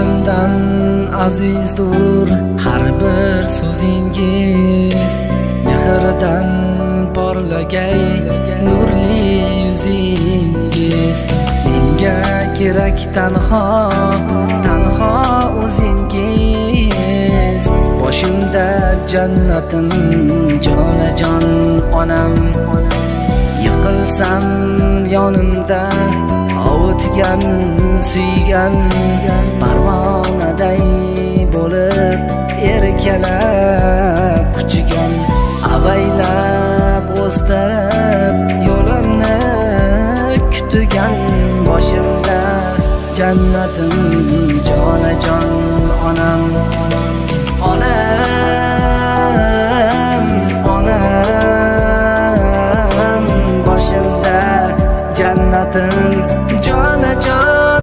Canimdan azizdur har bir so'zingiz, mehridan porlagay nurli yuzingiz. Menga kerak tanho o'zingiz, boshimda jannatim jonajon onam. Yiqilsam yonimda ovutgan suygan, parvonaday bo'lib erkalab quchigan, avaylab o'stirib yo'limni kutgan, boshimda jannatim jonajon onam. Ona